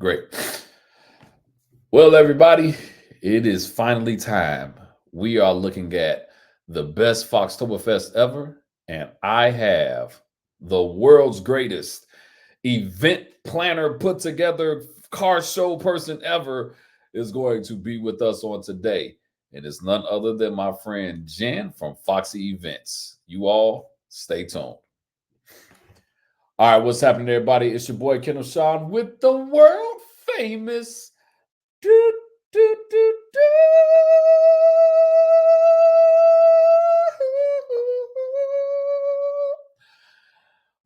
Great. Well, everybody, it is finally time. We are looking at the best Foxtoberfest ever, and I have the world's greatest event planner, put together car show person ever is going to be with us on today. And it's none other than my friend Jen from Foxy Events. You all stay tuned. All right, what's happening, everybody? It's your boy Kendall Sean with the world famous do, do, do, do.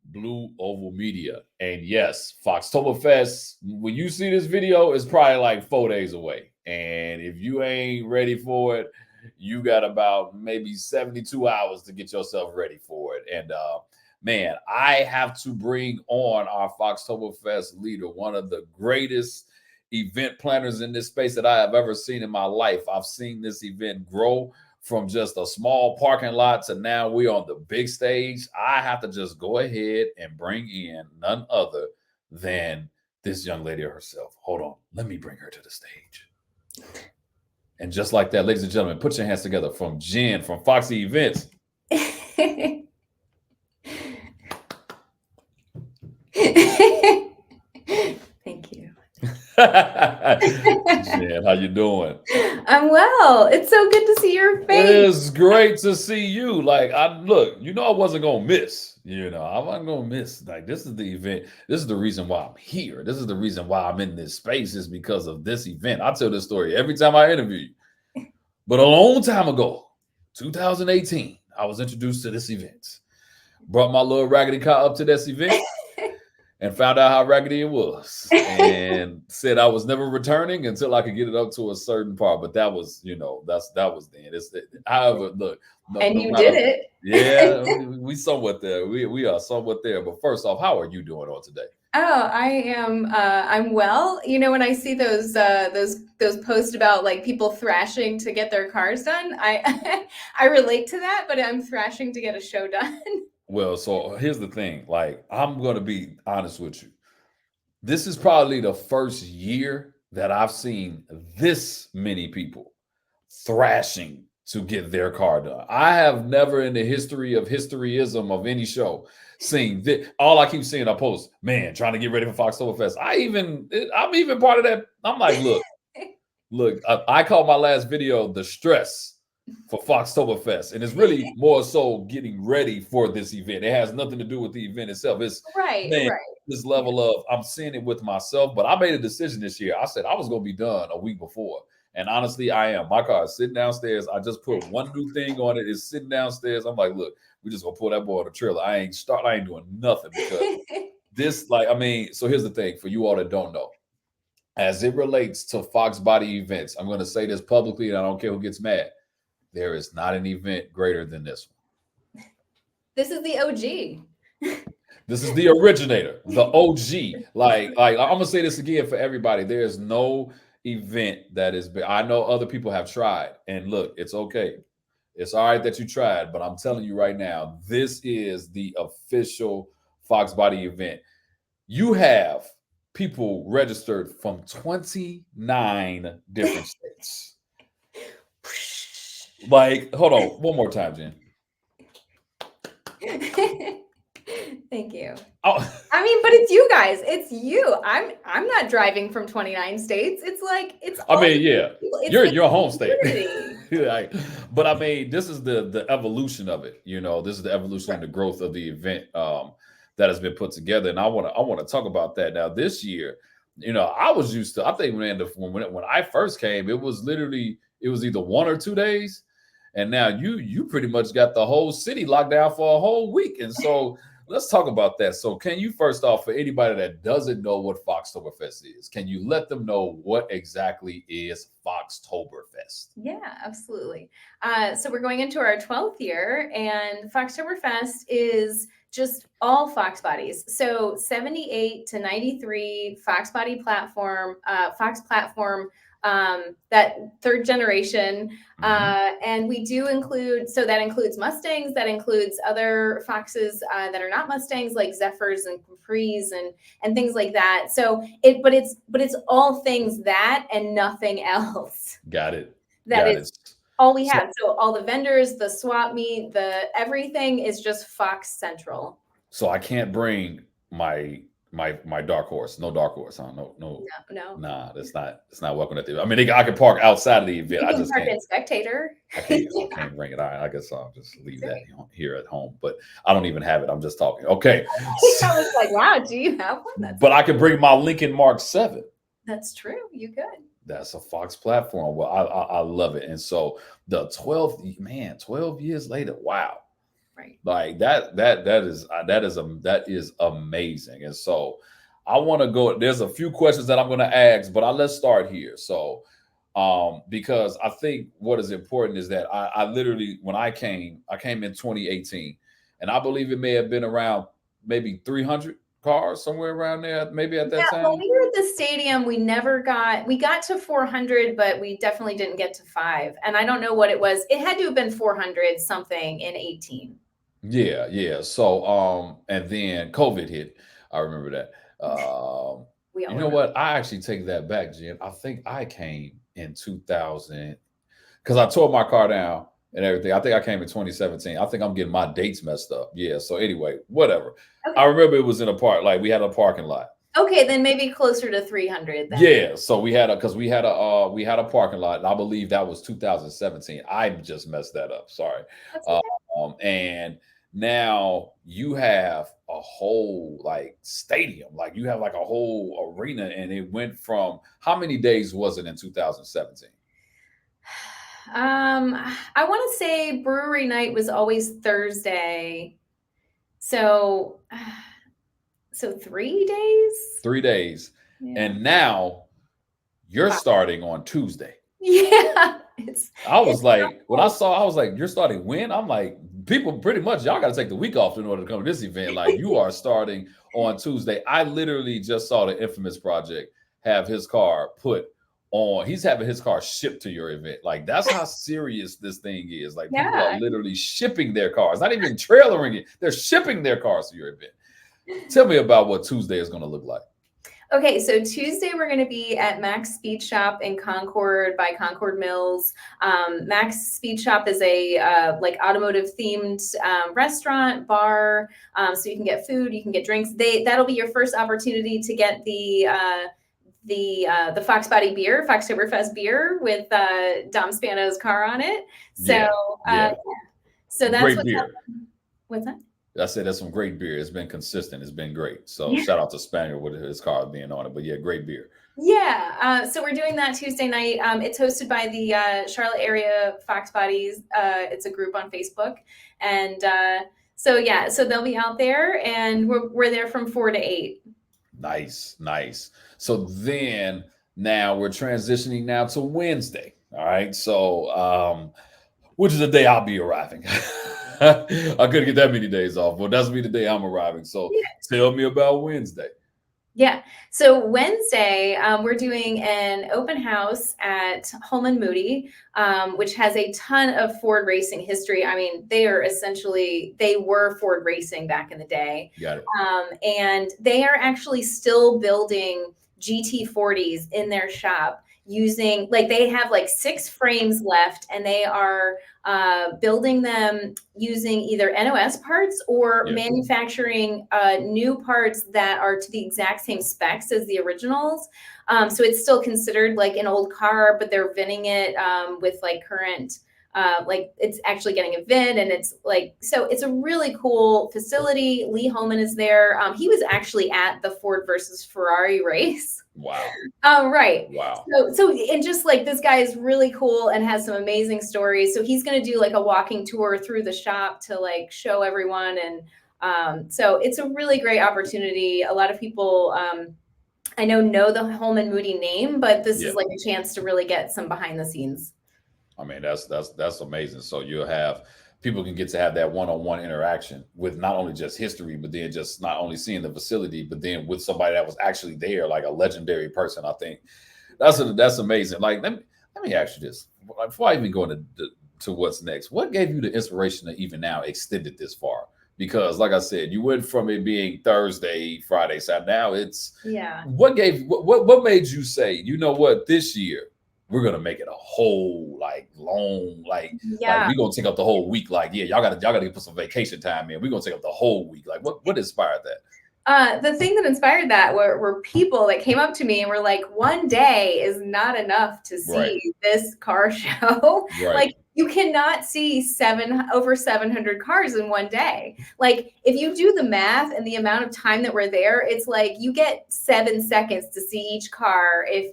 Blue Oval Media. And yes, Foxtoberfest, when you see this video, it's probably like 4 days away. And if you ain't ready for it, you got about maybe 72 hours to get yourself ready for it. And man, I have to bring on our Foxtoberfest leader, one of the greatest event planners in this space that I have ever seen in my life. I've seen this event grow from just a small parking lot to now we're on the big stage. I have to just go ahead and bring in none other than this young lady herself. Hold on, let me bring her to the stage. And just like that, ladies and gentlemen, put your hands together from Jen from Foxy Events. Thank you. Jen, how you doing? I'm well. It's so good to see your face. It's great to see you. Like, I look, I wasn't gonna miss. I wasn't gonna miss. Like, this is the event. This is the reason why I'm here. This is the reason why I'm in this space is because of this event. I tell this story every time I interview you. But a long time ago, 2018, I was introduced to this event. Brought my little raggedy car up to this event and found out how raggedy it was and said I was never returning until I could get it up to a certain part. But that was, that was then. However, look, And no you matter, did it. yeah, we somewhat there. We are somewhat there. But first off, how are you doing on today? Oh, I am. I'm well. You know, when I see those posts about like people thrashing to get their cars done, I I relate to that. But I'm thrashing to get a show done. Well, so here's the thing. Like, I'm going to be honest with you. This is probably the first year that I've seen this many people thrashing to get their car done. I have never in the history of historyism of any show seen this. All I keep seeing are posts, man, trying to get ready for Foxtoberfest. I'm even part of that. I'm like, look, I call my last video the stress for Foxtoberfest. And it's really more so getting ready for this event. It has nothing to do with the event itself. It's, Right, man, right. this level of I'm seeing it with myself. But I made a decision this year. I said I was going to be done a week before. And honestly, I am. My car is sitting downstairs. I just put one new thing on it. It's sitting downstairs. I'm like, look, we just gonna pull that boy on the trailer. I ain't doing nothing because this, like, so here's the thing for you all that don't know. As it relates to Foxbody events, I'm gonna say this publicly, and I don't care who gets mad. There is not an event greater than this one. This is the OG. This is the originator, the OG. Like I'm gonna say this again for everybody. There is no event that is big. I know other people have tried, and look, it's okay. It's all right that you tried, but I'm telling you right now, this is the official Foxbody event. You have people registered from 29 different states. Like, hold on, one more time, Jen. Thank you. Oh. I mean, but it's you guys. It's you. I'm not driving from 29 states. It's like it's. I mean, yeah, it's you're in your home state. community. Like, but I mean, this is the evolution of it. This is the evolution and the growth of the event that has been put together, and I want to talk about that now. This year, I was used to. I think when I first came, it was either 1 or 2 days, and now you pretty much got the whole city locked down for a whole week, and so. Let's talk about that. So, can you first off, for anybody that doesn't know what Foxtoberfest is, can you let them know what exactly is Foxtoberfest? Yeah, absolutely. So we're going into our 12th year, and Foxtoberfest is just all Fox bodies. So 78 to 93 Fox platform that third generation. Mhm. And we do include, so that includes Mustangs, that includes other Foxes that are not Mustangs, like Zephyrs and Capris and things like that. So but it's all things that and nothing else. Got it. That Got is it. all we So have. So all the vendors, the swap meet, the everything is just Fox Central. so I can't bring my dark horse. No dark horse, huh? No. No. Nah, it's not welcome at the. I mean, I can park outside of the event. You I can just park can't. in Spectator. I can't. I can't bring it. I guess I'll just leave that here at home. But I don't even have it. I'm just talking. Okay. I was like, wow, do you have one? But I can bring my Lincoln Mark 7. That's true. You could. That's a Fox platform. Well, I love it. And so the 12 years later, wow. Right. Like that is amazing. And so I want to go. There's a few questions that I'm going to ask, but let's start here. So because I think what is important is that I literally when I came in 2018, and I believe it may have been around maybe 300 cars somewhere around there, maybe at that Yeah, when time. we were at the stadium, we got to 400, but we definitely didn't get to 5. And I don't know what it was. It had to have been 400 something in 18. Yeah. So and then COVID hit. I remember that. We all You know remember. what? I actually take that back, Jen. I think I came in 2000 because I tore my car down and everything. I think I came in 2017. I think I'm getting my dates messed up. Yeah. So anyway, whatever. Okay. I remember it was in a park, like we had a parking lot. Okay, then maybe closer to 300 then. Yeah. So we had a parking lot, and I believe that was 2017. I just messed that up. Sorry. That's okay. And now you have a whole like stadium, like you have like a whole arena, and it went from how many days was it in 2017? I want to say brewery night was always Thursday. So 3 days? 3 days. Yeah. And now you're starting on Tuesday. Yeah. I was like, when I saw, I was like, you're starting when? I'm like, people pretty much, y'all got to take the week off in order to come to this event. Like, you are starting on Tuesday. I literally just saw the Infamous Project have his car put on. He's having his car shipped to your event. Like, that's how serious this thing is. Like, people are literally shipping their cars, not even trailering it. They're shipping their cars to your event. Tell me about what Tuesday is going to look like. Okay, so Tuesday we're going to be at Mac's Speed Shop in Concord by Concord Mills. Mac's Speed Shop is a like automotive themed restaurant bar, so you can get food, you can get drinks. That'll be your first opportunity to get the Foxbody beer, Foxtoberfest beer with Dom Spano's car on it. So so that's great beer. What's that? I said that's some great beer. It's been consistent. It's been great. So shout out to Spaniel with his car being on it. But yeah, great beer. Yeah. So we're doing that Tuesday night. It's hosted by the Charlotte area Foxbodies. It's a group on Facebook. And so they'll be out there, and we're there from 4 to 8. Nice. So then now we're transitioning now to Wednesday. All right. So which is the day I'll be arriving. I couldn't get that many days off, but that's be the day I'm arriving. So tell me about Wednesday. Yeah. So Wednesday, we're doing an open house at Holman Moody, which has a ton of Ford racing history. I mean, they were Ford racing back in the day. Got it. And they are actually still building GT40s in their shop using, like, they have like 6 frames left, and they are building them using either NOS parts or manufacturing new parts that are to the exact same specs as the originals. So it's still considered like an old car, but they're VINing it with like current, like it's actually getting a VIN, and it's like, so it's a really cool facility. Lee Holman is there. He was actually at the Ford versus Ferrari race. Wow. Right. Wow. So and just like, this guy is really cool and has some amazing stories. So he's going to do like a walking tour through the shop to like show everyone. And so it's a really great opportunity. A lot of people I know the Holman Moody name, but this is like a chance to really get some behind the scenes. I mean, that's amazing. So you'll have people can get to have that one-on-one interaction with not only just history, but then just not only seeing the facility, but then with somebody that was actually there, like a legendary person. I think That's amazing. Like let me ask you this before I even go into to what's next. What gave you the inspiration to even now extend it this far? Because like I said, you went from it being Thursday, Friday, Saturday. Now it's Yeah. what made you say, you know what, this year we're gonna make it a whole like long like Yeah. we're gonna take up the whole week. Like, yeah, y'all gotta put some vacation time in. We're gonna take up the whole week. Like what inspired that? The thing that inspired that were people that came up to me and were like, one day is not enough to Right, see this car show. right. Like, you cannot see over 700 cars in one day. Like, if you do the math and the amount of time that we're there, it's like you get 7 seconds to see each car if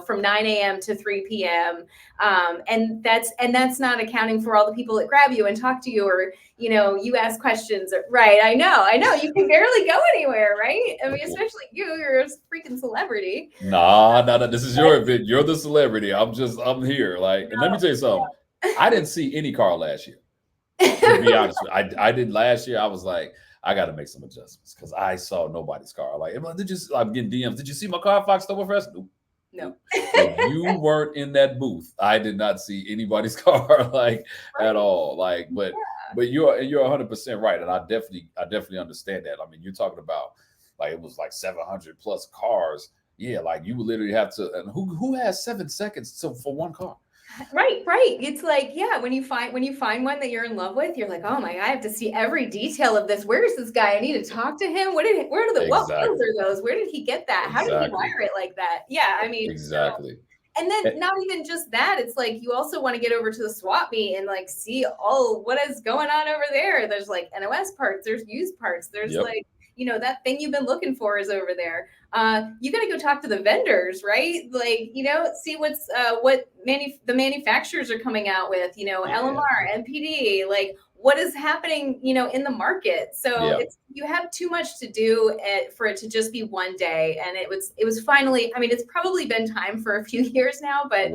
from 9 a.m. to 3 p.m. And that's not accounting for all the people that grab you and talk to you, or you ask questions. Right? I know. You can barely go anywhere, right? I mean, especially you're a freaking celebrity. Nah. This is your event. You're the celebrity. I'm here. Like, and let me tell you something. I didn't see any car last year. To be honest with you, I did last year. I was like, I got to make some adjustments because I saw nobody's car. Like, I'm getting DMs. Did you see my car at Foxtoberfest? Nope. No. If you weren't in that booth, I did not see anybody's car like at all. Like, but you're 100% right, and I definitely understand that. I mean, you're talking about like it was like 700 plus cars. Yeah, like you would literally have to. And who has 7 seconds for one car? Right. It's like, yeah, when you find one that you're in love with, you're like, oh my God, I have to see every detail of this. Where is this guy? I need to talk to him. What wheels are those? Where did he get that? How did he wire it like that? Yeah, I mean, exactly. And then not even just that, it's like you also want to get over to the swap meet and like see what is going on over there. There's like NOS parts, there's used parts, there's like, that thing you've been looking for is over there. You got to go talk to the vendors, right? Like, see what's the manufacturers are coming out with, LMR, MPD, like what is happening, in the market. So you have too much to do for it to just be one day. And it was finally, I mean, it's probably been time for a few years now, but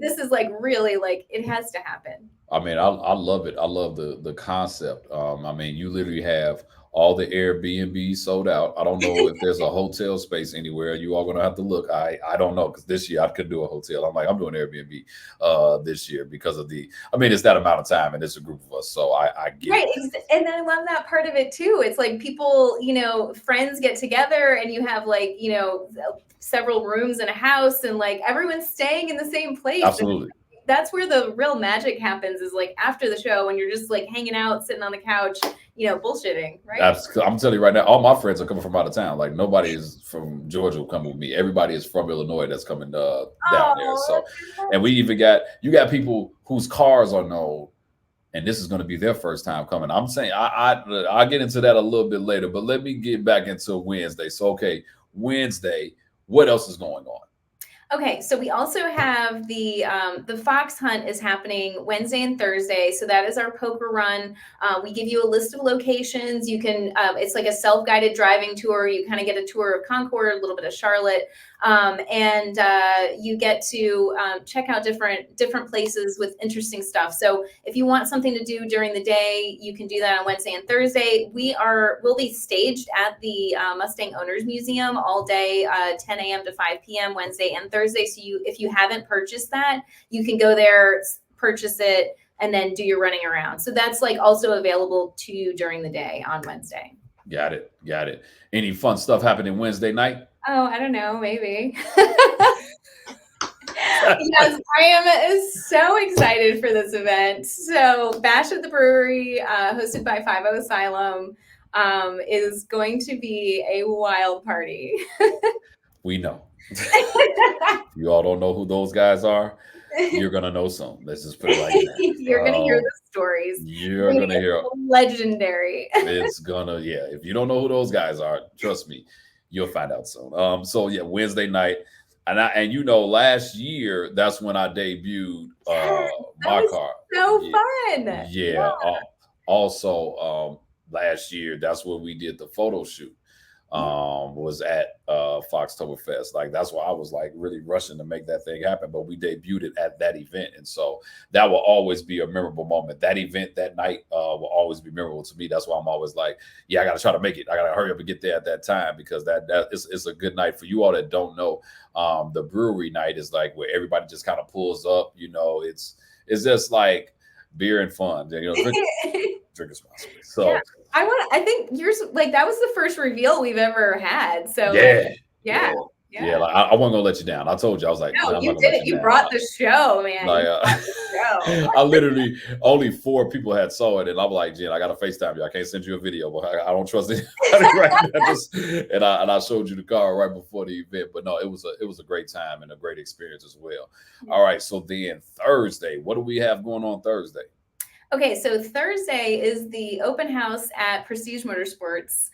this is like really like it has to happen. I mean, I love it. I love the concept. I mean, you literally have all the Airbnb sold out. I don't know if there's a hotel space anywhere. You are gonna have to look. I don't know, because this year I couldn't do a hotel. I'm doing Airbnb this year because of it's that amount of time and it's a group of us. So I get it. And I love that part of it too. It's like people, friends get together and you have like, several rooms in a house and like everyone's staying in the same place. Absolutely. That's where the real magic happens, is like after the show when you're just like hanging out, sitting on the couch, bullshitting, right? I'm telling you right now, all my friends are coming from out of town. Like nobody is from Georgia will come with me. Everybody is from Illinois that's coming down there. So, and you got people whose cars are known, and this is going to be their first time coming. I'm saying I'll get into that a little bit later, but let me get back into Wednesday. So, okay, Wednesday, what else is going on? Okay, so we also have the Fox Hunt is happening Wednesday and Thursday. So that is our poker run. We give you a list of locations. You can it's like a self-guided driving tour. You kind of get a tour of Concord, a little bit of Charlotte, and you get to check out different places with interesting stuff. So if you want something to do during the day, you can do that on Wednesday and Thursday. We'll be staged at the Mustang Owners Museum all day, 10 a.m. to 5 p.m. Wednesday and Thursday. So if you haven't purchased that, you can go there, purchase it, and then do your running around. So that's like also available to you during the day on Wednesday. Got it. Any fun stuff happening Wednesday night? Oh, I don't know, maybe. Yes, I am so excited for this event. So Bash at the Brewery, hosted by 50 Asylum, is going to be a wild party. We know. You all don't know who those guys are. You're gonna know some. Let's just put it like that. You're gonna hear the stories. You're gonna hear legendary. It's gonna, yeah. If you don't know who those guys are, trust me, you'll find out soon. So yeah, Wednesday night, and last year that's when I debuted my car. So fun. Yeah. Also, last year that's when we did the photo shoot. was at Foxtoberfest. Like that's why I was like really rushing to make that thing happen. But we debuted it at that event, and so that will always be a memorable moment. That event that night will always be memorable to me. That's why I'm always like, yeah, I got to try to make it. I got to hurry up and get there at that time because that is a good night for you all that don't know. The brewery night is like where everybody just kind of pulls up. You know, it's just like beer and fun. You know, drink responsibly. So. Yeah. I think yours, like, that was the first reveal we've ever had. So Yeah. like, yeah. Like, I wasn't gonna let you down. I told you I was like, No, I'm you not gonna did let it. you You down. brought the show, man. Like, You brought the show. I literally only 4 people had saw it, and I'm like, Jen, I gotta FaceTime you. I can't send you a video, but I don't trust anybody right now. And I showed you the car right before the event. But no, it was a great time and a great experience as well. All right, so then Thursday, what do we have going on Thursday? Okay, so Thursday is the open house at Prestige Motorsports,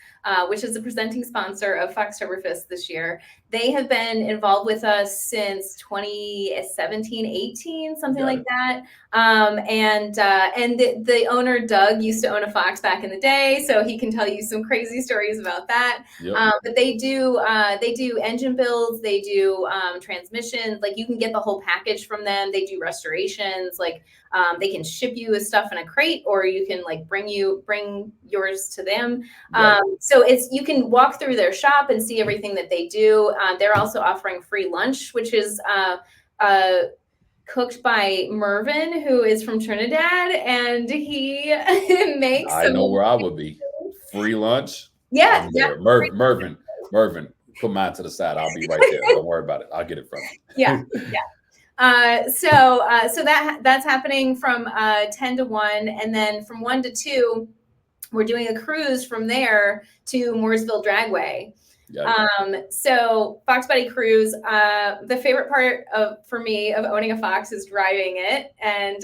which is the presenting sponsor of Foxtoberfest this year. They have been involved with us since 2017, 18, something like that. And the owner, Doug, used to own a Fox back in the day, so he can tell you some crazy stories about that. Yep. But they do engine builds, they do transmissions, like you can get the whole package from them. They do restorations, like they can ship you stuff in a crate, or you can like bring yours to them. So you can walk through their shop and see everything that they do. They're also offering free lunch, which is cooked by Mervin, who is from Trinidad, and he makes. I know where I would be. Free lunch. Yeah, I'm there. Mervin, put mine to the side. I'll be right there. Don't worry about it. I'll get it from you. Yeah. So that's happening from 10 to 1, and then from 1 to 2, we're doing a cruise from there to Mooresville Dragway. So Foxbody cruise. The favorite part for me of owning a Fox is driving it, and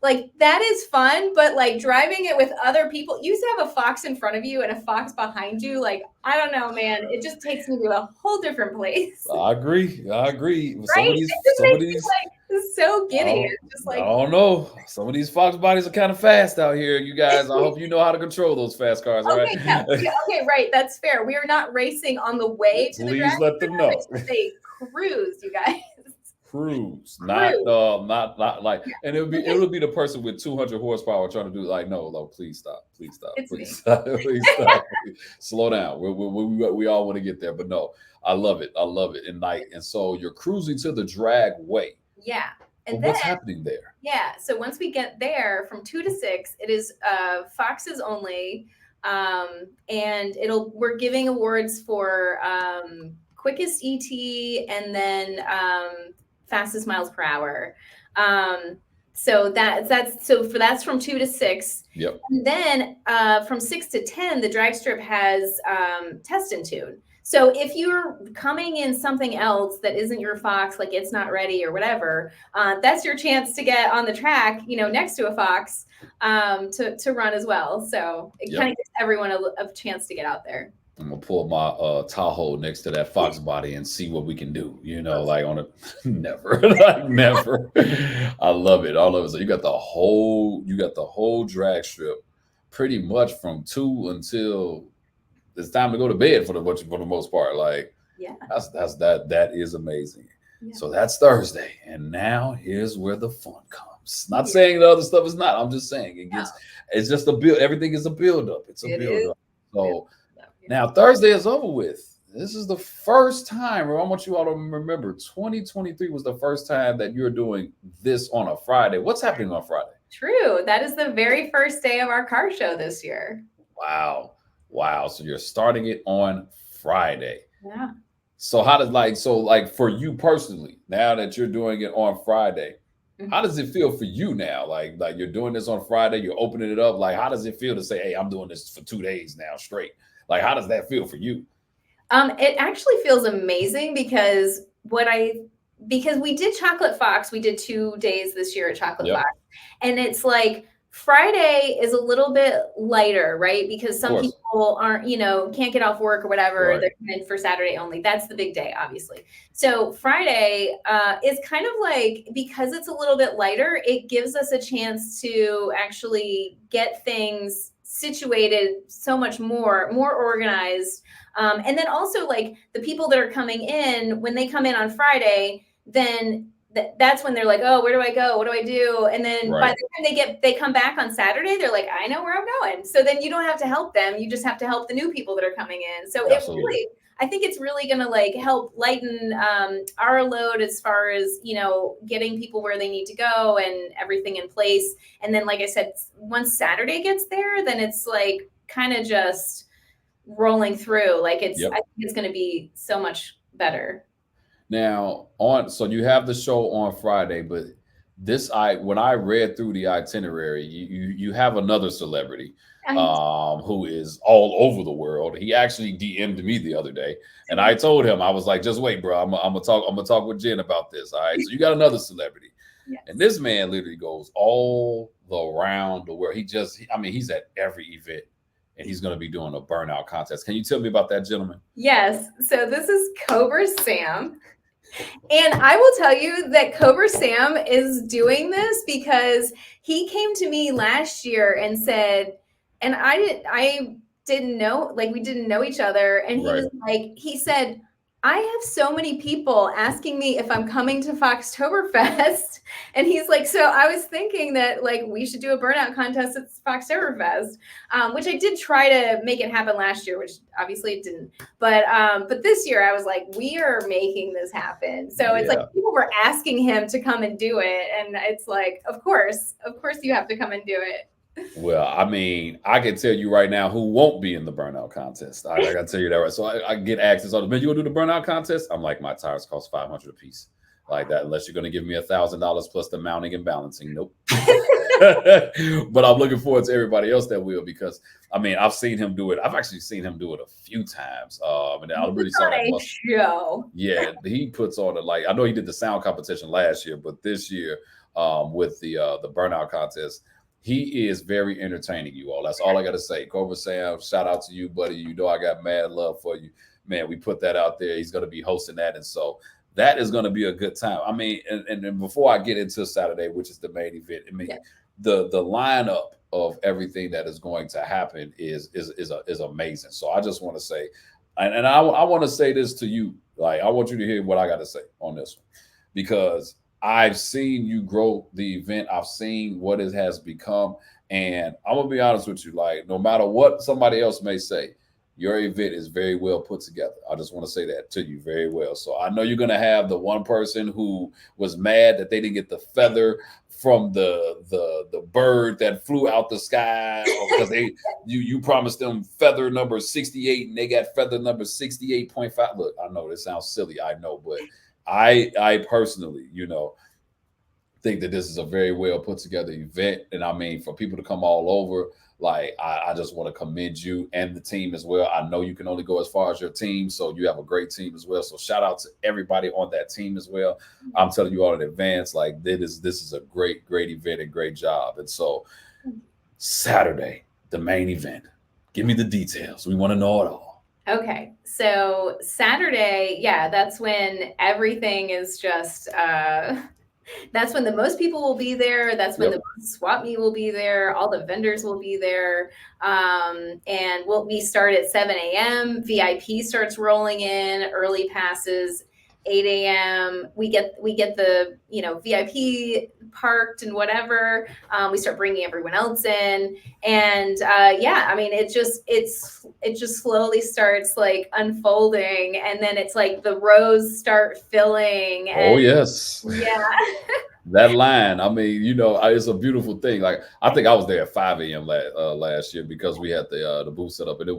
like that is fun, but like driving it with other people, you used to have a Fox in front of you and a Fox behind you. Like, I don't know, man, it just takes me to a whole different place. I agree. Right? Some of these like so giddy. It's just like, I don't know. Some of these Fox bodies are kind of fast out here, you guys. I hope you know how to control those fast cars. All right. Okay, right. That's fair. We are not racing on the way to the drag. Please let them know. They cruise, you guys. Cruise, not like, and it'll be the person with 200 horsepower trying to do like, no, please stop, please stop. Slow down. We all want to get there, but no, I love it at night. And so you're cruising to the drag way. Yeah. And what's happening there? Yeah. So once we get there from 2 to 6, it is Foxes only, and we're giving awards for quickest ET and then fastest miles per hour. So that's from 2 to 6. Yep. And then from 6 to 10, the drag strip has test and tune. So if you're coming in something else that isn't your Fox, like it's not ready or whatever, that's your chance to get on the track, next to a Fox to run as well. So it kind of gives everyone a chance to get out there. I'm gonna pull my Tahoe next to that Foxbody and see what we can do. Like on a never, like never. I love it. So you got the whole drag strip, pretty much from 2 until it's time to go to bed for the most part. Like, yeah, that is amazing. Yeah. So that's Thursday, and now here's where the fun comes. Not saying the other stuff is not. I'm just saying it's just a build. Everything is a build up. It's a build up. So. Now, Thursday is over with. This is the first time, I want you all to remember, 2023 was the first time that you're doing this on a Friday. What's happening on Friday? True. That is the very first day of our car show this year. Wow. So you're starting it on Friday. Yeah. So for you personally, now that you're doing it on Friday, how does it feel for you now? Like you're doing this on Friday, you're opening it up. Like, how does it feel to say, hey, I'm doing this for 2 days now straight? Like, how does that feel for you? It actually feels amazing because we did Chocolate Fox. We did 2 days this year at Chocolate Fox. And it's like Friday is a little bit lighter, right? Because some people aren't, can't get off work or whatever. Right. They're coming for Saturday only. That's the big day, obviously. So Friday is kind of like, because it's a little bit lighter, it gives us a chance to actually get things situated so much more organized. And then also like the people that are coming in, when they come in on Friday, then that's when they're like, oh, where do I go? What do I do? And then by Right. the time they come back on Saturday, they're like, I know where I'm going. So then you don't have to help them. You just have to help the new people that are coming in. So it Absolutely. really, I think it's really going to like help lighten our load as far as, you know, getting people where they need to go and everything in place. And then, like I said, once Saturday gets there, then it's like kind of just rolling through. Like I Yep. think it's going to be so much better. Now so you have the show on Friday, but when I read through the itinerary, you have another celebrity who is all over the world. He actually DM'd me the other day, and I told him, I was like, just wait, bro. I'm gonna talk with Jen about this. All right. So you got another celebrity. Yes. And this man literally goes all around the world. He's at every event, and he's going to be doing a burnout contest. Can you tell me about that gentleman? Yes. So this is Cobra Sam. And I will tell you that Cobra Sam is doing this because he came to me last year and said, and I didn't know, like we didn't know each other. And he was like, he said, I have so many people asking me if I'm coming to Foxtoberfest. And he's like, so I was thinking that like we should do a burnout contest at Foxtoberfest, which I did try to make it happen last year, which obviously it didn't. But this year I was like, we are making this happen. So it's like people were asking him to come and do it. And it's like, of course you have to come and do it. Well, I mean, I can tell you right now who won't be in the burnout contest. I got to tell you that right. So I get asked this all the time. You gonna do the burnout contest? I'm like, my tires cost $500 a piece, like that. Unless you're gonna give me $1,000 plus the mounting and balancing. Nope. But I'm looking forward to everybody else that will, because I mean, I've seen him do it. I've actually seen him do it a few times. And I really saw that show. Yeah, he puts on it. Like, I know he did the sound competition last year, but this year, with the burnout contest, he is very entertaining, you all. That's all I got to say. Cobra Sam, shout out to you, buddy. You know I got mad love for you. Man, we put that out there. He's going to be hosting that. And so that is going to be a good time. I mean, and before I get into Saturday, which is the main event, I mean, the lineup of everything that is going to happen is amazing. So I just want to say, and I want to say this to you. Like, I want you to hear what I got to say on this one, because I've seen you grow the event. I've seen what it has become. And I'm going to be honest with you. Like, no matter what somebody else may say, your event is very well put together. I just want to say that to you very well. So I know you're going to have the one person who was mad that they didn't get the feather from the bird that flew out the sky, because you promised them feather number 68 and they got feather number 68.5. Look, I know this sounds silly. I know, but I personally, think that this is a very well put together event. And I mean, for people to come all over, like, I just want to commend you and the team as well. I know you can only go as far as your team, so you have a great team as well. So shout out to everybody on that team as well. I'm telling you all in advance, like, this is a great event and great job. And so Saturday, the main event. Give me the details. We want to know it all. Okay, so Saturday, that's when everything is just, that's when the most people will be there. That's when the swap meet will be there. All the vendors will be there. And we start at 7 a.m. VIP starts rolling in, early passes, 8 a.m. We get the, VIP parked and whatever. We start bringing everyone else in. And I mean, it just slowly starts like unfolding. And then it's like the rows start filling. And, oh, yes. Yeah. That line, I mean, it's a beautiful thing. Like, I think I was there at 5 a.m. last year, because we had the booth set up, and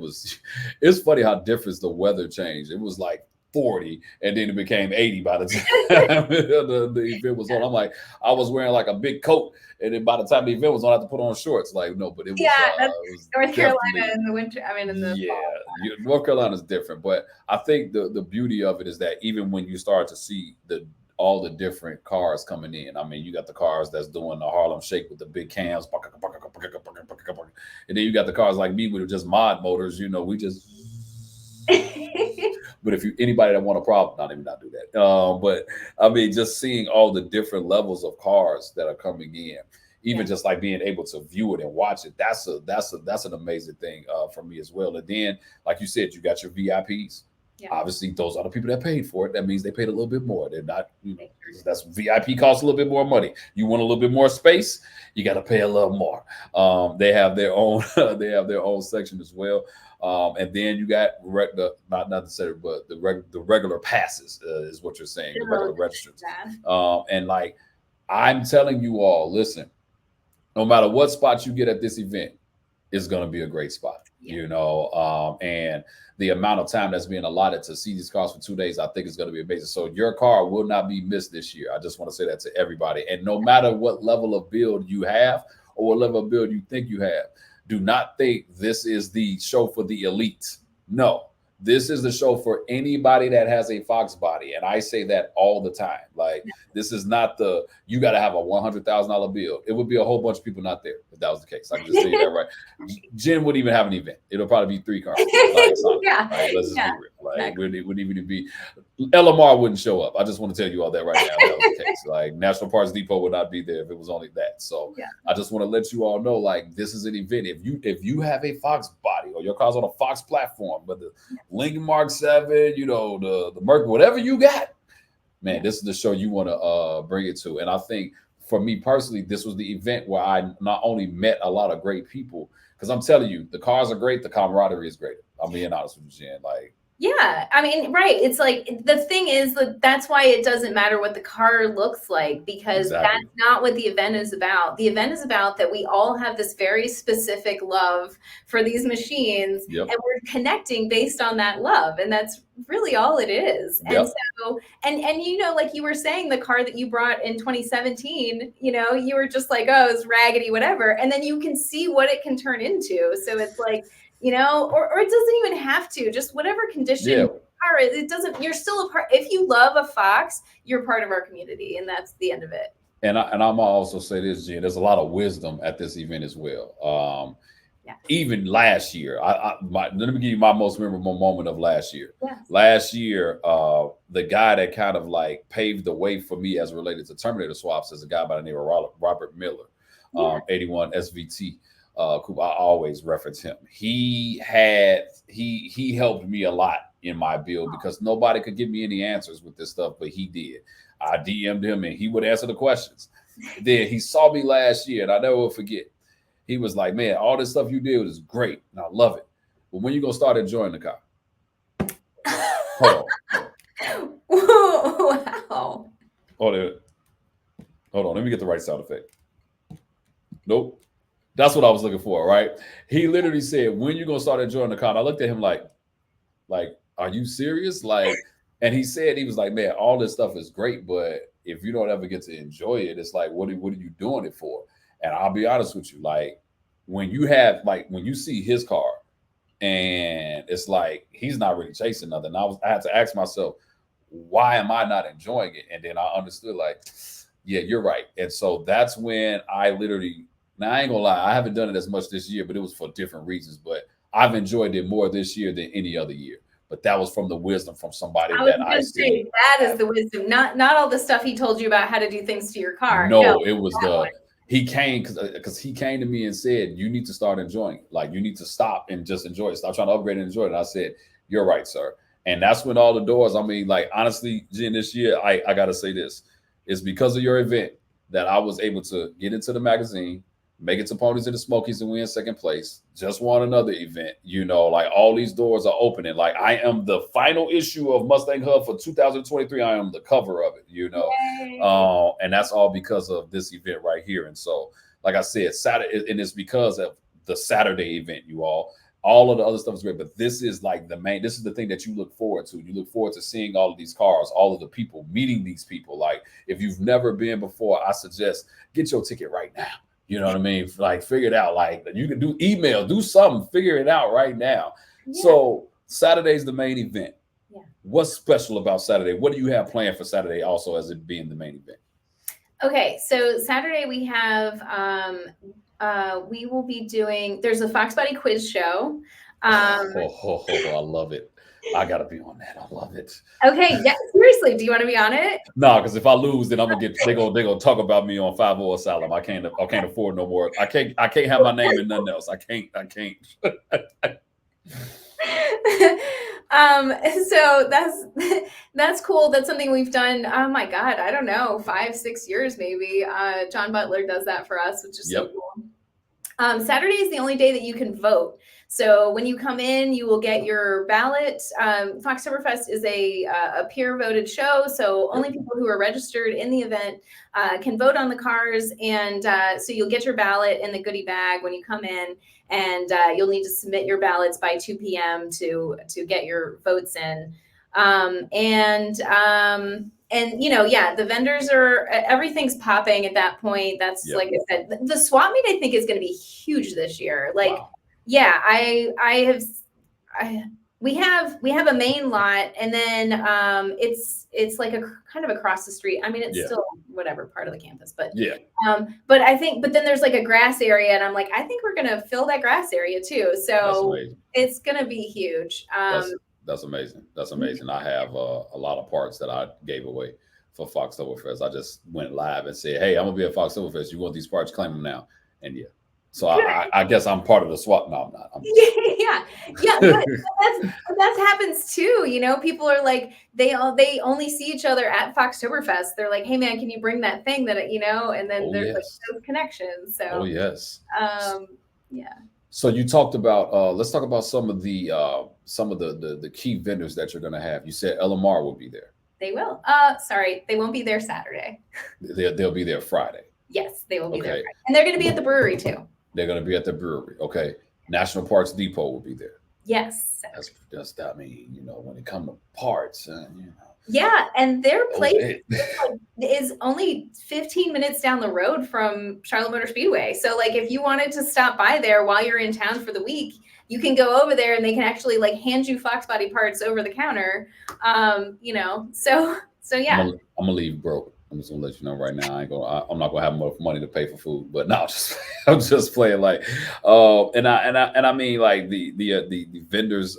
it's funny how different the weather changed. It was like 40, and then it became 80 by the time the event was on. I'm like, I was wearing like a big coat, and then by the time the event was on, I had to put on shorts. Like, no, but it was, that's it was North Carolina in the winter. I mean, in the fall. North Carolina is different, but I think the beauty of it is that even when you start to see all the different cars coming in. I mean, you got the cars that's doing the Harlem Shake with the big cams, and then you got the cars like me with just mod motors. We just. But if anybody that want a problem, not do that. But I mean, just seeing all the different levels of cars that are coming in even just like being able to view it and watch it. That's an amazing thing for me as well. And then, like you said, you got your VIPs. Yeah. Obviously, those are the people that paid for it. That means they paid a little bit more. They're not, that's VIP costs a little bit more money. You want a little bit more space, you got to pay a little more. They have their own, they have their own section as well. And then you got not necessarily, but the regular passes is what you're saying, the regular registrants. And like I'm telling you all, listen, no matter what spot you get at this event, it's going to be a great spot. And the amount of time that's being allotted to see these cars for 2 days, I think is going to be amazing. So your car will not be missed this year. I just want to say that to everybody. And no matter what level of build you have or what level of build you think you have, do not think this is the show for the elite. No, this is the show for anybody that has a Foxbody. And I say that all the time. Like, this is not you got to have a $100,000 build. It would be a whole bunch of people not there if that was the case. I can just tell you that right. Jen wouldn't even have an event. It'll probably be 3 cars. Like, let's just be real. Like, wouldn't even be. LMR wouldn't show up. I just want to tell you all that right now. If that was the case. Like, National Parts Depot would not be there if it was only that. So I just want to let you all know, like, this is an event. If you have a Foxbody or your car's on a Fox platform, but the Lincoln Mark 7, the Mercury, whatever you got, man, this is the show you want to bring it to. And I think for me personally, this was the event where I not only met a lot of great people, because I'm telling you, the cars are great, the camaraderie is great. I'm being honest with you, Jen. Like, yeah, I mean, right. It's like the thing is that's why it doesn't matter what the car looks like, because that's not what the event is about. The event is about that we all have this very specific love for these machines, and we're connecting based on that love, and that's really all it is. And so, and like you were saying, the car that you brought in 2017, you were just like, oh, it's raggedy, whatever, and then you can see what it can turn into. So it's like, or it doesn't even have to, just whatever condition it doesn't, you're still a part. If you love a Fox, you're part of our community, and that's the end of it. And I'm also say this, Jen, there's a lot of wisdom at this event as well. Even last year, let me give you my most memorable moment of last year. Last year, the guy that kind of like paved the way for me as related to Terminator swaps is a guy by the name of Robert Miller, 81 SVT. I always reference him. He helped me a lot in my build because nobody could give me any answers with this stuff, but he did. I DM'd him and he would answer the questions. Then he saw me last year, and I never will forget. He was like, "Man, all this stuff you did is great, and I love it. But when you gonna start enjoying the car?" Hold on. Wow. Hold on. Let me get the right sound effect. Nope. That's what I was looking for, right? He literally said, "When you gonna start enjoying the car?" And I looked at him like, are you serious? Like, and he said, he was like, "Man, all this stuff is great, but if you don't ever get to enjoy it, it's like, what are you doing it for?" And I'll be honest with you, like, when you see his car, and it's like he's not really chasing nothing. I had to ask myself, why am I not enjoying it? And then I understood, like, yeah, you're right. And so that's when I literally. Now, I ain't gonna lie, I haven't done it as much this year, but it was for different reasons. But I've enjoyed it more this year than any other year. But that was from the wisdom from somebody that I see. That is the wisdom, not all the stuff he told you about how to do things to your car. No, it was he came because he came to me and said, "You need to start enjoying it. Like, you need to stop and just enjoy it. Stop trying to upgrade and enjoy it." And I said, "You're right, sir." And that's when all the doors. I mean, like, honestly, Jen, this year I gotta say this. It's because of your event that I was able to get into the magazine, make it to Ponies and the Smokies, and win second place. Just won another event. Like, all these doors are opening. Like, I am the final issue of Mustang Hub for 2023. I am the cover of it, and that's all because of this event right here. And so, like I said, Saturday, and it's because of the Saturday event, you all. All of the other stuff is great, but this is like this is the thing that you look forward to. You look forward to seeing all of these cars, all of the people, meeting these people. Like, if you've never been before, I suggest get your ticket right now. You know what I mean? Like, figure it out. Like, you can do email, do something, figure it out right now. Yeah. So Saturday's the main event. Yeah. What's special about Saturday? What do you have planned for Saturday also as it being the main event? Okay, so Saturday we have we will be doing, there's a Foxbody quiz show. I love it. I gotta be on that. I love it. Okay, yeah, seriously, do you want to be on it? No, because if I lose, then I'm gonna get they gonna talk about me on 5 Asylum. I can't afford no more. I can't have my name in nothing else. I can't. So that's cool. That's something we've done. Oh my God, I don't know, 5, 6 years maybe. John Butler does that for us, which is so Yep. cool. Saturday is the only day that you can vote. So when you come in, you will get your ballot. Foxtoberfest is a peer voted show, so only people who are registered in the event can vote on the cars, and so you'll get your ballot in the goodie bag when you come in, and you'll need to submit your ballots by 2 p.m. to get your votes in. And yeah, the vendors are, everything's popping at that point. That's Yep. like I said, the swap meet I think is going to be huge this year. Like, Wow. yeah, we have a main lot, and then it's like a kind of across the street. I mean, it's Yeah. still whatever part of the campus, but Yeah. but then there's like a grass area, and I'm like, I think we're gonna fill that grass area too. That's So amazing. it's gonna be huge. That's amazing. That's amazing. I have a lot of parts that I gave away for Foxtoberfest. I just went live and said, "Hey, I'm gonna be at Foxtoberfest. You want these parts? Claim them now." And yeah, so I guess I'm part of the swap. No, I'm not. Yeah, but that happens too. You know, people are like, they only see each other at Foxtoberfest. They're like, hey man, can you bring that thing that and then Oh there's like yes. those connections. Oh So yes. yeah. So you talked about let's talk about some of the key vendors that you're gonna have. You said LMR will be there. They will. Sorry, they won't be there Saturday. They'll be there Friday. Yes, they will be there Okay. Friday. And they're gonna be at the brewery too. They're gonna be at the brewery. Okay. National Parts Depot will be there. Yes. That's I mean, when it comes to parts, Yeah, and their place it- is only 15 minutes down the road from Charlotte Motor Speedway. So like if you wanted to stop by there while you're in town for the week, you can go over there and they can actually like hand you Foxbody parts over the counter. So yeah. I'm gonna leave broke. I'm just gonna let you know right now. I'm not gonna have enough money to pay for food. But no, I'm just playing like, and I mean like the vendors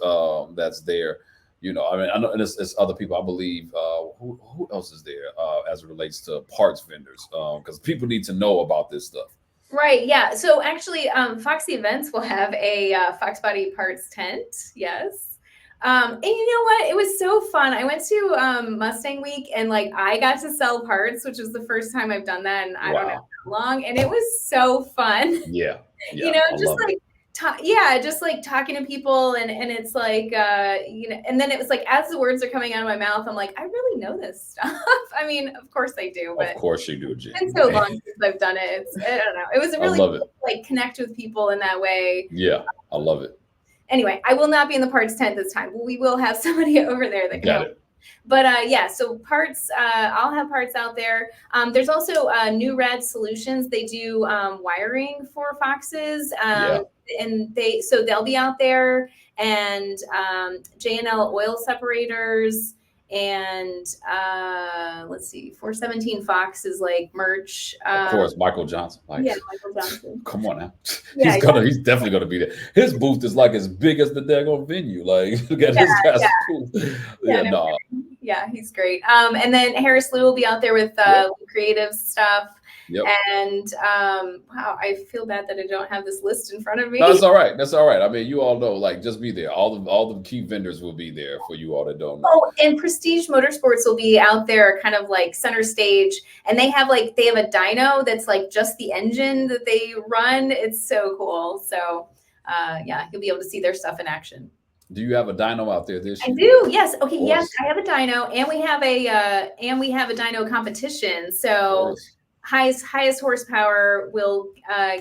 that's there. I mean, I know it's other people. I believe who else is there as it relates to parts vendors because people need to know about this stuff. Right. Yeah. So actually, Foxy Events will have a Foxbody parts tent. Yes. And you know what? It was so fun. I went to Mustang Week, and like I got to sell parts, which was the first time I've done that in I don't know how long, and it was so fun. Yeah. Just like just like talking to people, and it's like and then it was like as the words are coming out of my mouth, I'm like, I really know this stuff. I mean, of course I do, but of course you do, Jen. It's been so long since I've done it. I don't know. It was really cool to like connect with people in that way. Yeah, I love it. Anyway, I will not be in the parts tent this time. We will have somebody over there that can help. But yeah, so parts, I'll have parts out there. There's also New Rad Solutions. They do wiring for Foxes. And they'll be out there, and J&L oil separators, and let's see, 417 Fox is like merch. Of course, Michael Johnson. Michael Johnson. Come on now. Yeah, he's definitely gonna be there. His booth is like as big as the daggone venue. Like look at this guy's booth. Yeah, he's great. And then Harris Lou will be out there with creative stuff. Yep. And wow, I feel bad that I don't have this list in front of me. No, that's all right. That's all right. I mean, you all know, like, just be there. All the key vendors will be there for you all that don't know. Oh, and Prestige Motorsports will be out there, kind of like center stage, and they have a dyno that's like just the engine that they run. It's so cool. So yeah, you'll be able to see their stuff in action. Do you have a dyno out there this year? I do. Yes. Okay. Yes, I have a dyno, and we have a dyno competition. So highest horsepower will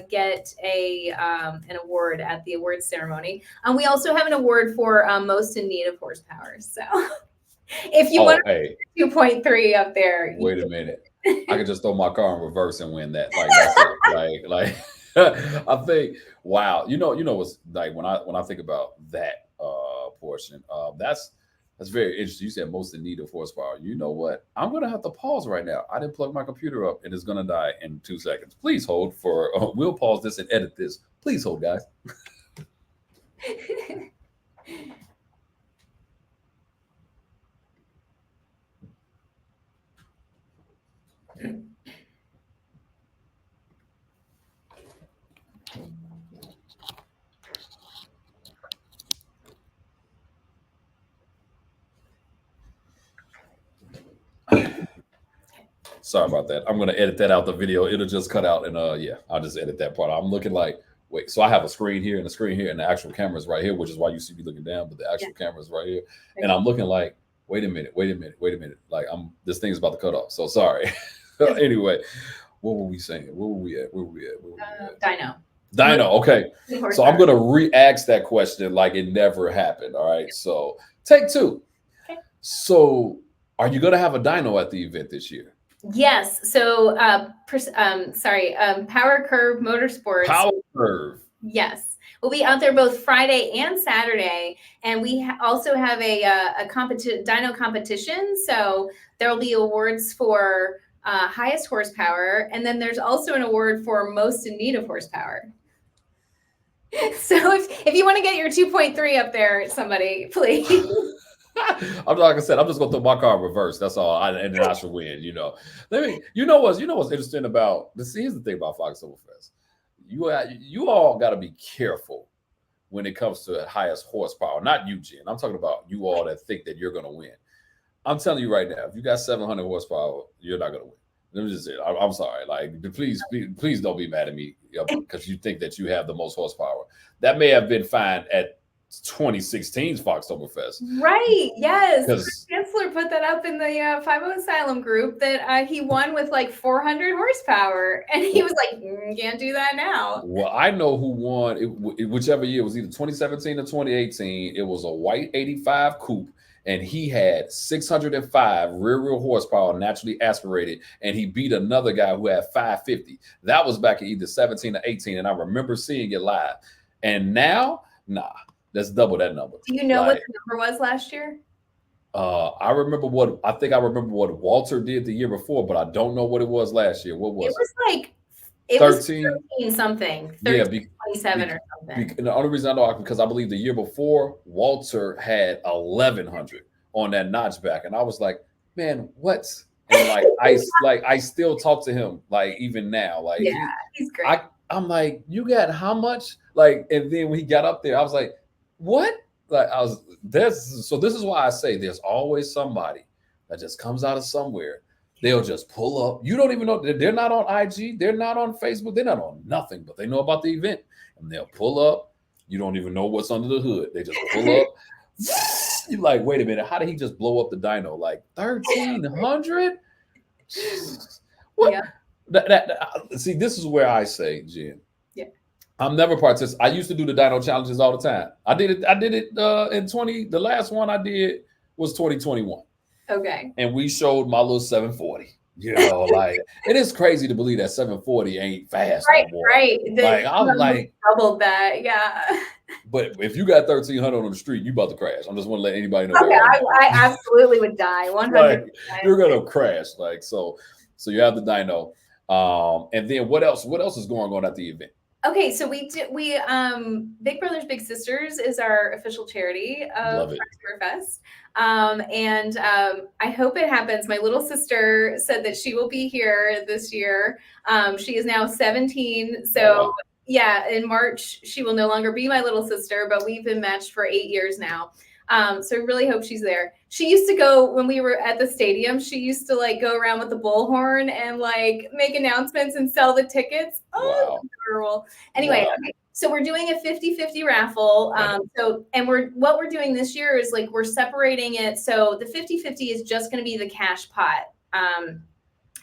get an award at the awards ceremony. We also have an award for most in need of horsepower. So if you want 2.3 up there, wait a minute, I could just throw my car in reverse and win that. Like that's it. Like I think, wow, you know what's like when I think about that portion, that's very interesting. You said most in need of horsepower. You know what? I'm going to have to pause right now. I didn't plug my computer up and it's going to die in 2 seconds. Please hold we'll pause this and edit this. Please hold, guys. Sorry about that. I'm gonna edit that out the video. It'll just cut out, and yeah, I'll just edit that part. I'm looking like, wait, so I have a screen here and a screen here, and the actual camera's right here, which is why you see me looking down, but the actual camera's right here, and I'm looking like, wait a minute, like this thing's about to cut off. So sorry. Anyway, what were we saying? Where were we at? Dyno. Dyno. Okay, so I'm gonna re-ask that question like it never happened. All right, so take two. Okay. So, are you gonna have a dyno at the event this year? Yes. So, Power Curve Motorsports. Power Curve. Yes. We'll be out there both Friday and Saturday. And we also have a dyno competition. So there will be awards for highest horsepower. And then there's also an award for most in need of horsepower. So if you want to get your 2.3 up there, somebody, please. I'm like I said, I'm just gonna throw my car in reverse. That's all, and then I should win. You know what's interesting about this. Here's the thing about Foxtoberfest. You all got to be careful when it comes to highest horsepower. Not you, Jen. I'm talking about you all that think that you're gonna win. I'm telling you right now, if you got 700 horsepower, you're not gonna win. Let me just say it. I'm sorry. Like, please don't be mad at me because you think that you have the most horsepower. That may have been fine at 2016's Foxtoberfest. Right. Yes. Chancellor put that up in the 50 Asylum group that he won with like 400 horsepower. And he was like, can't do that now. Well, I know who won whichever year. It was either 2017 or 2018. It was a white 85 coupe. And he had 605 rear-wheel horsepower, naturally aspirated, and he beat another guy who had 550. That was back in either 17 or 18, and I remember seeing it live. And now, nah, let's double that number. Do you know what the number was last year? I remember what Walter did the year before, but I don't know what it was last year. What was it? It was like 13 something, 27 or something. And the only reason I know because I believe the year before Walter had 1100 on that notchback, and I was like, man, what? And I still talk to him like even now, like yeah, he's great. I'm like, you got how much? Like, and then when he got up there, I was like, what? Like this is why I say there's always somebody that just comes out of somewhere. They'll just pull up. You don't even know. They're not on IG. They're not on Facebook. They're not on nothing, but they know about the event. And they'll pull up. You don't even know what's under the hood. They just pull up. You're like, wait a minute. How did he just blow up the dyno? Like 1,300? What? Yeah. See, this is where I say, Jen. Yeah. I'm never participating. I used to do the dyno challenges all the time. I did it in 20. The last one I did was 2021. Okay. And we showed my little 740. You know, like it is crazy to believe that 740 ain't fast. Right, no more. right. Like I'm like doubled that, yeah. But if you got 1,300 on the street, you about to crash. I'm just want to let anybody know. Okay, I absolutely would die. 100%. Like, you're gonna crash. Like so you have the dyno. And then what else? What else is going on at the event? Okay, so we Big Brothers Big Sisters is our official charity of Foxtoberfest. And I hope it happens. My little sister said that she will be here this year. She is now 17. So yeah, in March, she will no longer be my little sister, but we've been matched for 8 years now. So I really hope she's there. She used to go when we were at the stadium. She used to like go around with the bullhorn and like make announcements and sell the tickets. Oh, wow. Anyway, okay. So we're doing a 50-50 raffle. What we're doing this year is like we're separating it. So the 50-50 is just going to be the cash pot.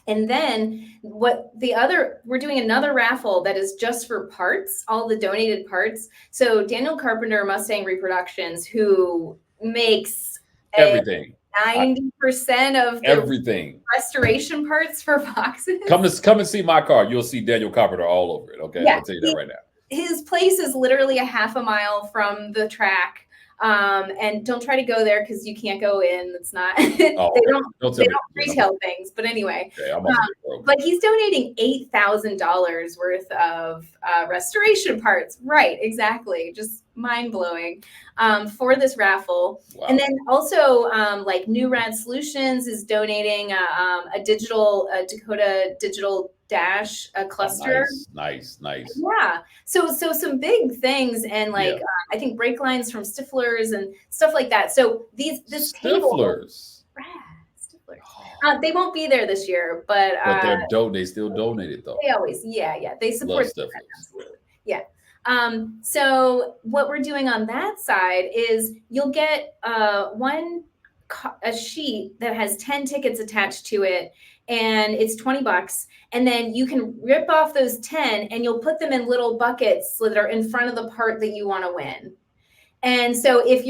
And then we're doing another raffle that is just for parts, all the donated parts. So Daniel Carpenter, Mustang Reproductions, who makes everything, 90% of the everything restoration parts for Foxes. Come and see my car. You'll see Daniel Carpenter all over it. Okay, yeah, I'll tell you that right now. His place is literally a half a mile from the track. And don't try to go there because you can't go in. It's not. They don't retail things. But anyway, but he's donating $8,000 worth of restoration parts. Right? Exactly. Just mind-blowing for this raffle. Wow. And then also like New Rad Solutions is donating a Dakota Digital Dash cluster. Nice. Yeah. So some big things, and like I think brake lines from Stiflers and stuff like that. So this table. Stiflers. Stiflers. They won't be there this year, but they still donated though. They always, they support Love that, absolutely. Yeah. So what we're doing on that side is you'll get a sheet that has 10 tickets attached to it, and it's $20, and then you can rip off those 10 and you'll put them in little buckets that are in front of the part that you want to win. And so it's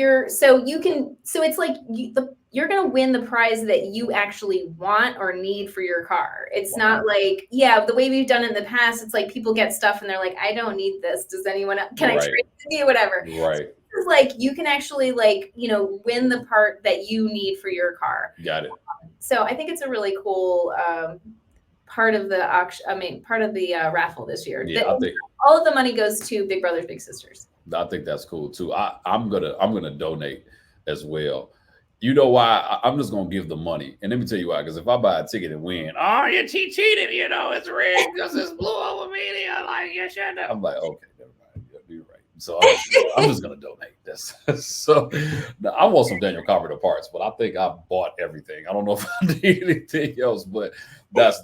like you're going to win the prize that you actually want or need for your car. It's not like, the way we've done it in the past, it's like people get stuff and they're like, I don't need this. Does anyone else, can I trade it with you? Whatever. Right. So it's like, you can actually win the part that you need for your car. Got it. So I think it's a really cool part of the auction. I mean, part of the raffle this year. Yeah, I think all of the money goes to Big Brothers Big Sisters. I think that's cool too. I'm gonna donate as well. You know why? I'm just gonna give the money, and let me tell you why. Because if I buy a ticket and win, you cheated. It's rigged because it's blue over media. Like you should have. I'm like, okay, never mind. You're right. So I'm just gonna donate this. So now, I want some Daniel Carpenter parts, but I think I bought everything. I don't know if I need anything else, but that's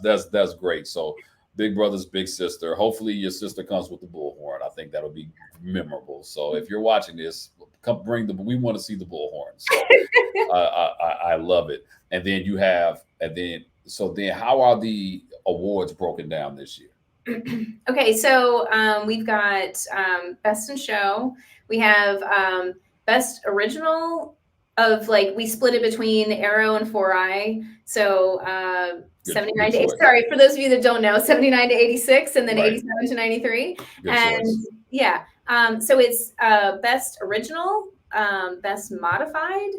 great. So Big Brothers, Big Sister. Hopefully your sister comes with the bullhorn. I think that'll be memorable. So if you're watching this, come we want to see the bullhorn. So I love it. And then how are the awards broken down this year? Okay, so we've got Best in Show. We have Best Original we split it between Arrow and 4i. So 79 to 80, sorry, for those of you that don't know, 79 to 86 and then 87 to 93. And so it's Best Original, Best Modified,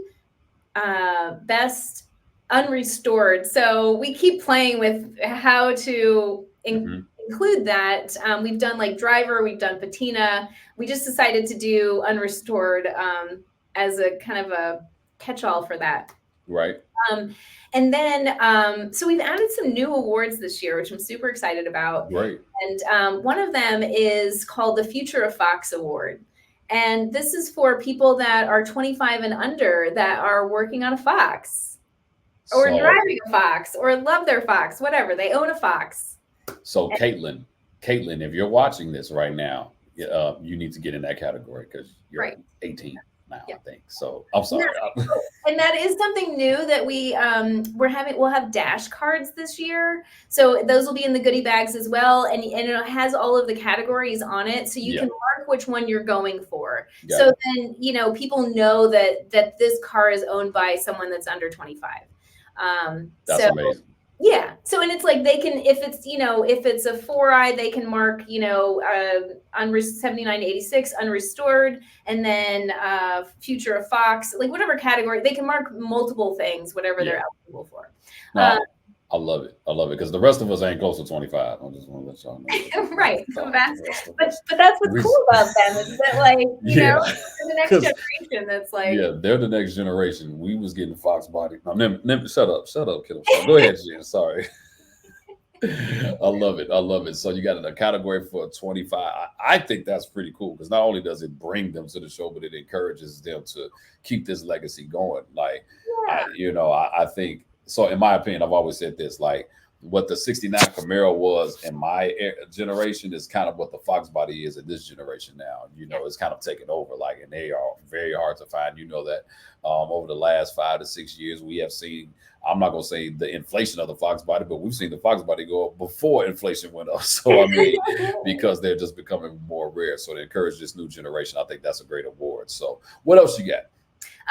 Best Unrestored. So we keep playing with how to include that. We've done like driver, we've done patina. We just decided to do unrestored as a kind of a catch-all for that. Right. And then, so we've added some new awards this year, which I'm super excited about. Right. And one of them is called the Future of Fox Award. And this is for people that are 25 and under that are working on a Fox or driving a Fox or love their Fox, whatever. They own a Fox. So Caitlin, if you're watching this right now, you need to get in that category because you're 18 now, I think. So I'm sorry. And that is something new that we'll have dash cards this year. So those will be in the goodie bags as well. And it has all of the categories on it. So you can mark which one you're going for. So then, people know that this car is owned by someone that's under 25. That's amazing. Yeah. So, and it's like they can, if it's a 4i, they can mark, 79 to 86 unrestored, and then Future of Fox, like whatever category, they can mark multiple things, whatever they're eligible for. No, I love it. Because the rest of us ain't close to 25. I just want to let y'all know. Right. So but that's what's cool about them is that they're the next generation that's like. Yeah, they're the next generation. We was getting Foxbody. No, shut up, kiddo. Go ahead, Jen. Sorry. I love it. So you got a category for 25. I think that's pretty cool because not only does it bring them to the show, but it encourages them to keep this legacy going. Like, I think. So in my opinion, I've always said this, like what the 69 Camaro was in my generation is kind of what the Foxbody is in this generation now. It's kind of taken over, and they are very hard to find. That over the last 5 to 6 years, we have seen, I'm not going to say the inflation of the Foxbody, but we've seen the Foxbody go up before inflation went up. So, because they're just becoming more rare. So to encourage this new generation, I think that's a great award. So what else you got?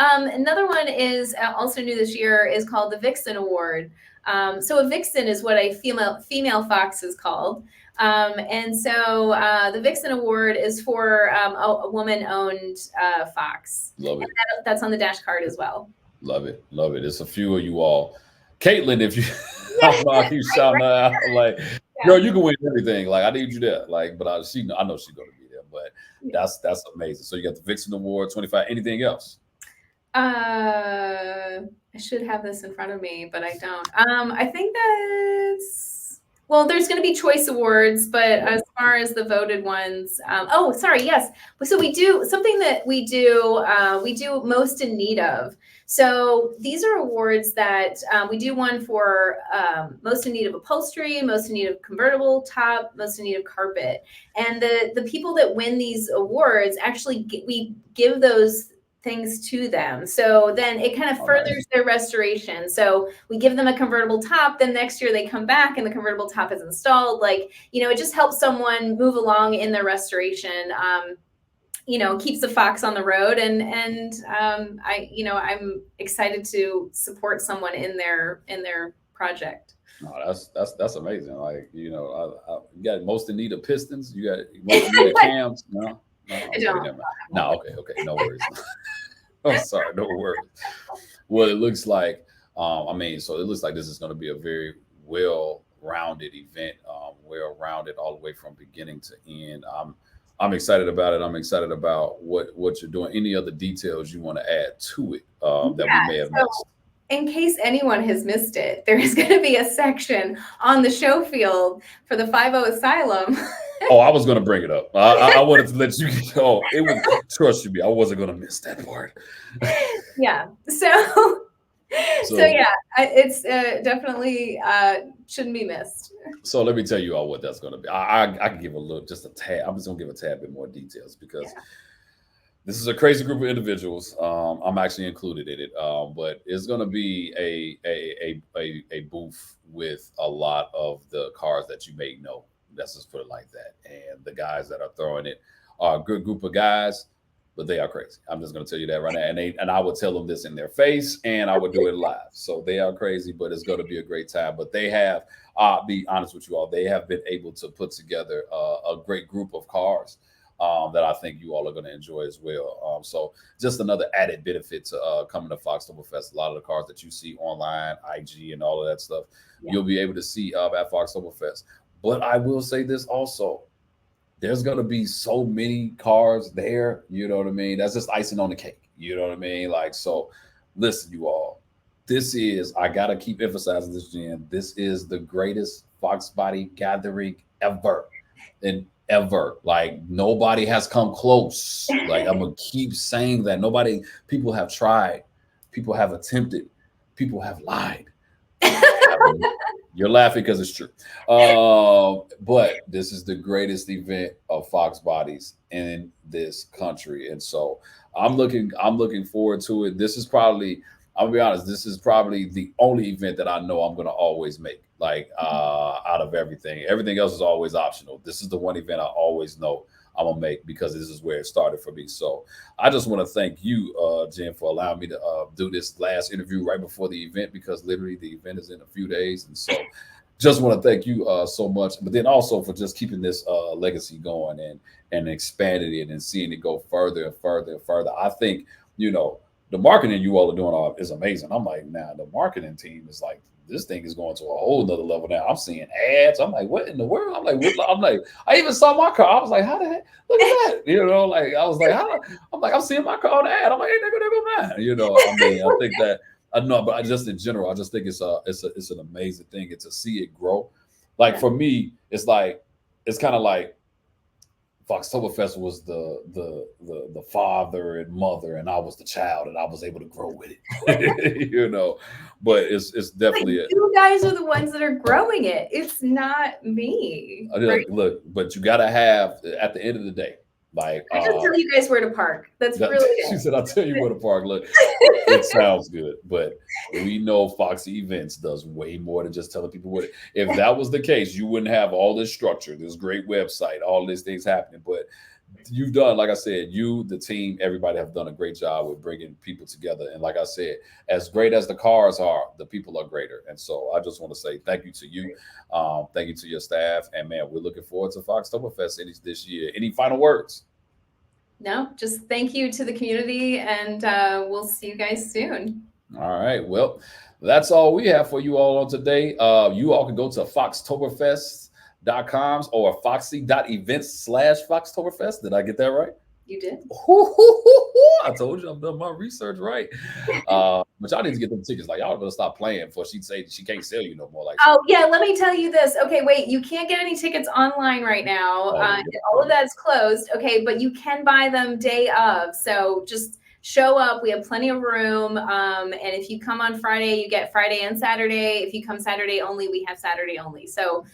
Another one is also new this year is called the Vixen Award. So a vixen is what a female fox is called. And so the Vixen Award is for a woman-owned fox. Love it. And that's on the dash card as well. Love it. It's a few of you all. Caitlin, if you I keep shouting out, girl, you can win everything. I need you there. But I know she's gonna be there. But that's amazing. So you got the Vixen Award, 25. Anything else? I should have this in front of me, but I don't. I think that's, well, there's going to be choice awards, but as far as the voted ones, oh, sorry, yes. So we do something that we do most in need of. So these are awards that we do one for most in need of upholstery, most in need of convertible top, most in need of carpet. And the people that win these awards actually we give those things to them. So then it kind of furthers their restoration. So we give them a convertible top, then next year they come back and the convertible top is installed. Like, you know, it just helps someone move along in their restoration. You know, keeps the Fox on the road, and I'm excited to support someone in their project. No, that's amazing. Like, you got most in need of pistons. You got most in need of cams. No, I don't. No, okay, no worries. I'm sorry, no worries. Well, it looks like, so it looks like this is going to be a very well-rounded event, well-rounded all the way from beginning to end. I'm excited about it. I'm excited about what you're doing. Any other details you want to add to it that we may have missed? In case anyone has missed it, there is going to be a section on the show field for the 5-0 Asylum. Oh, I was going to bring it up. I wanted to let you know. It was, trust me, I wasn't going to miss that part. Yeah. So yeah, it's definitely shouldn't be missed. So let me tell you all what that's going to be. I can give just a tad. I'm just going to give a tad bit more details because this is a crazy group of individuals. I'm actually included in it, but it's going to be a booth with a lot of the cars that you may know. Let's just put it like that. And the guys that are throwing it are a good group of guys, but they are crazy. I'm just going to tell you that right now. And I would tell them this in their face, and I would do it live. So they are crazy, but it's going to be a great time. But they have, I'll be honest with you all, they have been able to put together a great group of cars that I think you all are going to enjoy as well. So just another added benefit to coming to Foxtoberfest. A lot of the cars that you see online, IG, and all of that stuff, you'll be able to see at Foxtoberfest. But I will say this also, there's going to be so many cars there. You know what I mean? That's just icing on the cake. You know what I mean? Like, so listen, you all, I got to keep emphasizing this, Jen. This is the greatest Foxbody gathering ever. And ever. Like, nobody has come close. Like, I'm going to keep saying that. People have tried. People have attempted. People have lied. You're laughing because it's true. But this is the greatest event of Foxbodies in this country. And so I'm looking forward to it. This is probably, I'll be honest, this is probably the only event that I know I'm going to always make, like out of everything. Everything else is always optional. This is the one event I always know I'm going to make because this is where it started for me. So I just want to thank you, Jen, for allowing me to do this last interview right before the event, because literally the event is in a few days. And so just want to thank you so much, but then also for just keeping this legacy going and expanding it and seeing it go further and further and further. I think, the marketing you all are doing is amazing. I'm like, now the marketing team is like, this thing is going to a whole nother level now. I'm seeing ads. I'm like, what in the world? I'm like, I even saw my car. I was like, how the heck? Look at that. Like, I was like, I'm seeing my car on the ad. I'm like, hey, there go mine. I think that, I know, but just in general, I just think it's an amazing thing. And to see it grow. Like, for me, it's kind of like Foxtoberfest was the father and mother, and I was the child, and I was able to grow with it. But it's definitely you guys are the ones that are growing it. It's not me. Right? Look, but you got to have, at the end of the day, like, I just tell you guys where to park. That's really good. She said, I'll tell you where to park. Look, it sounds good, but we know Foxy Events does way more than just telling people what. If that was the case, you wouldn't have all this structure, this great website, all these things happening. But you've done, like I said, you, the team, everybody have done a great job with bringing people together. And like I said, as great as the cars are, the people are greater. And so I just want to say thank you to you. Thank you to your staff. And man, we're looking forward to Foxtoberfest this year. Any final words? No, just thank you to the community, and we'll see you guys soon. All right. Well, that's all we have for you all on today. You all can go to Foxtoberfest foxy.coms or foxy.events/Foxtoberfest. Did I get that right? You did. I told you I've done my research right. But y'all need to get them tickets. Like, y'all better stop playing before she say she can't sell you no more. Like, oh yeah, let me tell you this. Okay, wait, you can't get any tickets online right now. All of that's closed. Okay, but you can buy them day of. So just show up. We have plenty of room. And if you come on Friday, you get Friday and Saturday. If you come Saturday only, we have Saturday only. So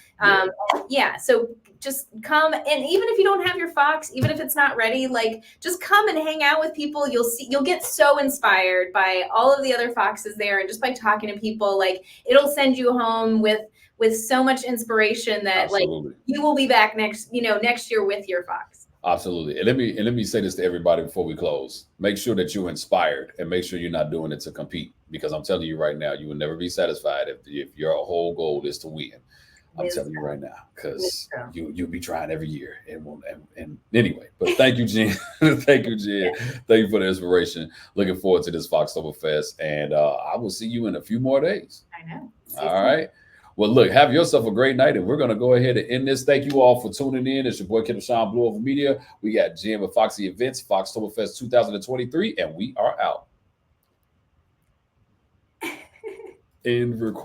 yeah, so just come. And even if you don't have your Fox, even if it's not ready, like just come and hang out with people. You'll get so inspired by all of the other Foxes there, and just by talking to people, like it'll send you home with so much inspiration that absolutely. Like you will be back next year with your Fox. Absolutely. And let me say this to everybody before we close. Make sure that you're inspired, and make sure you're not doing it to compete, because I'm telling you right now, you will never be satisfied if your whole goal is to win. I'm telling you right now, because you'll be trying every year. And anyway, but thank you, Jen. Thank you, Jen. Thank you for the inspiration. Looking forward to this Foxtoberfest, and I will see you in a few more days. I know. All right. Well, look, have yourself a great night, and we're going to go ahead and end this. Thank you all for tuning in. It's your boy, Kevin Sean, Blue Oval Media. We got Jen with Foxy Events, Foxtoberfest 2023, and we are out. And record.